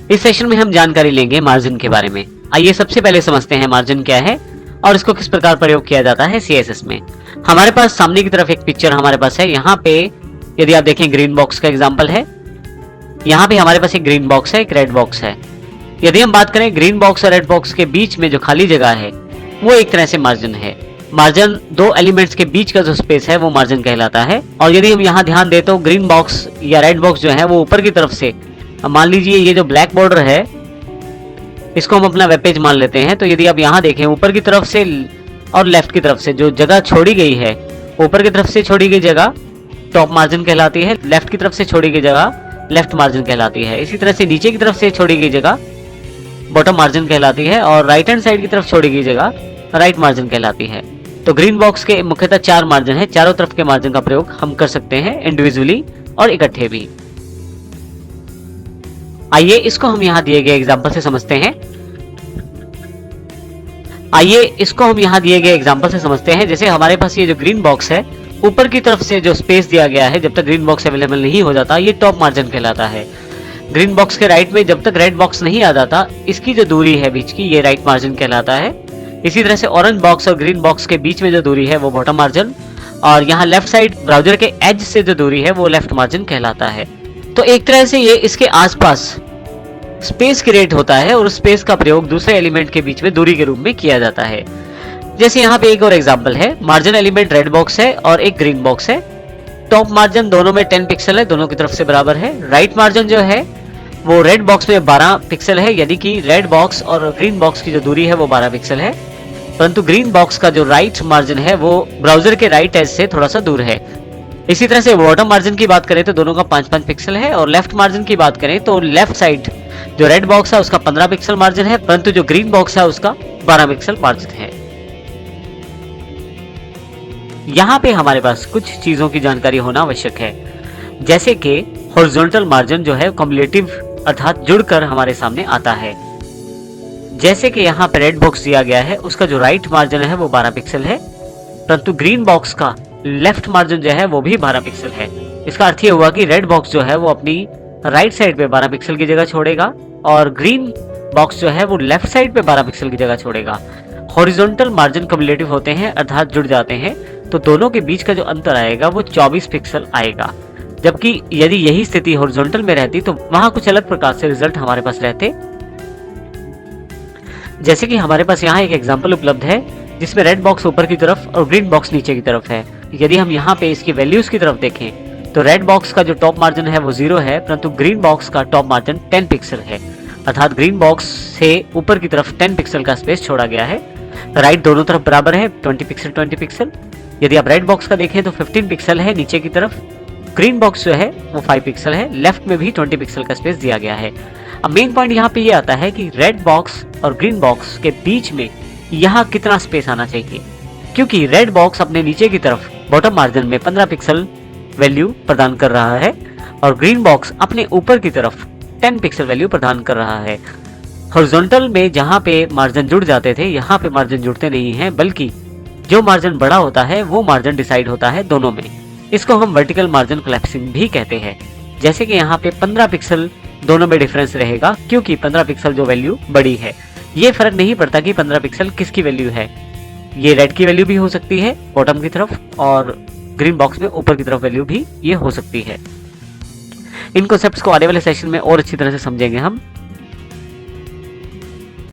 इस सेशन में हम जानकारी लेंगे मार्जिन के बारे में। आइए सबसे पहले समझते हैं मार्जिन क्या है और इसको किस प्रकार प्रयोग किया जाता है CSS में। हमारे पास सामने की तरफ एक पिक्चर हमारे पास है। यहाँ पे यदि आप देखें ग्रीन बॉक्स का एग्जांपल है। यहाँ पे हमारे पास एक ग्रीन बॉक्स है, एक रेड बॉक्स है। यदि हम बात करें ग्रीन बॉक्स और रेड बॉक्स के बीच में जो खाली जगह है वो एक तरह से मार्जिन है। मार्जिन दो एलिमेंट्स के बीच का जो स्पेस है वो मार्जिन कहलाता है। और यदि हम यहाँ ध्यान दें तो ग्रीन बॉक्स या रेड बॉक्स जो है वो ऊपर की तरफ से, मान लीजिए ये जो ब्लैक बॉर्डर है इसको हम अपना वेब पेज मान लेते हैं। तो यदि आप यहाँ देखें ऊपर की तरफ से और लेफ्ट की तरफ से जो जगह छोड़ी गई है, ऊपर की तरफ से छोड़ी गई जगह टॉप मार्जिन कहलाती है, लेफ्ट की तरफ से छोड़ी गई जगह लेफ्ट मार्जिन कहलाती है। इसी तरह से नीचे की तरफ से छोड़ी गई जगह बॉटम मार्जिन कहलाती है और राइट हैंड साइड की तरफ छोड़ी गई जगह राइट मार्जिन कहलाती है। तो ग्रीन बॉक्स के मुख्यतः 4 मार्जिन है। चारों तरफ के मार्जिन का प्रयोग हम कर सकते हैं इंडिविजुअली और इकट्ठे भी। आइए इसको हम यहाँ दिए गए एग्जांपल से समझते हैं। जैसे हमारे पास ये जो ग्रीन बॉक्स है, ऊपर की तरफ से जो स्पेस दिया गया है, जब तक ग्रीन बॉक्स अवेलेबल नहीं हो जाता ये टॉप मार्जिन कहलाता है। ग्रीन बॉक्स के राइट में जब तक रेड बॉक्स नहीं आ जाता इसकी जो दूरी है बीच की, ये राइट मार्जिन कहलाता है। इसी तरह से ऑरेंज बॉक्स और ग्रीन बॉक्स के बीच में जो दूरी है वो बॉटम मार्जिन, और यहाँ लेफ्ट साइड ब्राउजर के एज से जो दूरी है वो लेफ्ट मार्जिन कहलाता है। तो एक तरह से ये इसके आसपास स्पेस क्रिएट होता है और उस स्पेस का प्रयोग दूसरे एलिमेंट के बीच में दूरी के रूप में किया जाता है। जैसे यहाँ पे एक और एग्जांपल है, मार्जिन एलिमेंट रेड बॉक्स है और एक ग्रीन बॉक्स है। टॉप मार्जिन दोनों में 10 पिक्सल है, दोनों की तरफ से बराबर है। राइट मार्जिन जो है वो रेड बॉक्स में 12 पिक्सल है, यानी कि रेड बॉक्स और ग्रीन बॉक्स की जो दूरी है वो 12 पिक्सल है। परंतु ग्रीन बॉक्स का जो राइट मार्जिन है वो ब्राउजर के राइट एज से थोड़ा सा दूर है। इसी तरह से बॉटम मार्जिन की बात करें तो दोनों का 5-5 पिक्सल है, और लेफ्ट मार्जिन की बात करें तो लेफ्ट साइड जो रेड बॉक्स है उसका 15 पिक्सल मार्जिन है, परंतु जो ग्रीन बॉक्स है उसका 12 पिक्सल मार्जिन है। यहाँ पे हमारे पास कुछ चीजों की जानकारी होना आवश्यक है, जैसे कि हॉरिजॉन्टल मार्जिन जो है कम्युलेटिव अर्थात जुड़कर हमारे सामने आता है। जैसे कि यहाँ पे रेड बॉक्स दिया गया है, उसका जो राइट मार्जिन है वो 12 पिक्सल है, परंतु ग्रीन बॉक्स का लेफ्ट मार्जिन जो है वो भी 12 पिक्सल है। इसका अर्थ ये हुआ कि रेड बॉक्स जो है वो अपनी राइट साइड पे 12 पिक्सल की जगह छोड़ेगा और ग्रीन बॉक्स जो है वो लेफ्ट साइड पे 12 पिक्सल की जगह छोड़ेगा। हॉरिजॉन्टल मार्जिन कम्युलेटिव होते हैं अर्थात जुड़ जाते हैं, तो दोनों के बीच का जो अंतर आएगा वो 24 पिक्सल आएगा। जबकि यदि यही स्थिति हॉरिजॉन्टल में रहती तो वहां कुछ अलग प्रकार से रिजल्ट हमारे पास रहते। जैसे कि हमारे पास यहाँ एक एग्जांपल उपलब्ध है जिसमें रेड बॉक्स ऊपर की तरफ और ग्रीन बॉक्स नीचे की तरफ है। यदि हम यहाँ पे इसकी वैल्यूज की तरफ देखें तो रेड बॉक्स का जो टॉप मार्जिन है वो 0 है, परंतु ग्रीन बॉक्स का टॉप मार्जिन 10 पिक्सल है, अर्थात ग्रीन बॉक्स से ऊपर की तरफ 10 पिक्सल का स्पेस छोड़ा गया है। राइट दोनों तरफ बराबर है, 20 पिक्सल 20 पिक्सल। यदि आप रेड बॉक्स का देखें तो 15 पिक्सल है नीचे की तरफ, ग्रीन बॉक्स जो है वो 5 पिक्सल है, लेफ्ट में भी 20 पिक्सल का स्पेस दिया गया है। अब मेन पॉइंट यहाँ पे ये आता है कि रेड बॉक्स और ग्रीन बॉक्स के बीच में यहाँ कितना स्पेस आना चाहिए, क्योंकि रेड बॉक्स अपने नीचे की तरफ बॉटम मार्जिन में 15 पिक्सल वैल्यू प्रदान कर रहा है और ग्रीन बॉक्स अपने ऊपर की तरफ 10 पिक्सल वैल्यू प्रदान कर रहा है। हॉरिजॉन्टल में जहाँ पे मार्जिन जुड़ जाते थे यहाँ पे मार्जिन जुड़ते नहीं हैं, बल्कि जो मार्जिन बड़ा होता है वो मार्जिन डिसाइड होता है दोनों में। इसको हम वर्टिकल मार्जिन कोलैप्सिंग भी कहते हैं। जैसे कि यहाँ पे 15 पिक्सल दोनों में डिफरेंस रहेगा, क्योंकि 15 पिक्सल जो वैल्यू बड़ी है। ये फर्क नहीं पड़ता कि 15 पिक्सल किसकी वैल्यू है, ये रेड की वैल्यू भी हो सकती है बॉटम की तरफ और ग्रीन बॉक्स में ऊपर की तरफ वैल्यू भी ये हो सकती है। इन कॉन्सेप्ट्स को आने वाले सेशन में और अच्छी तरह से समझेंगे हम।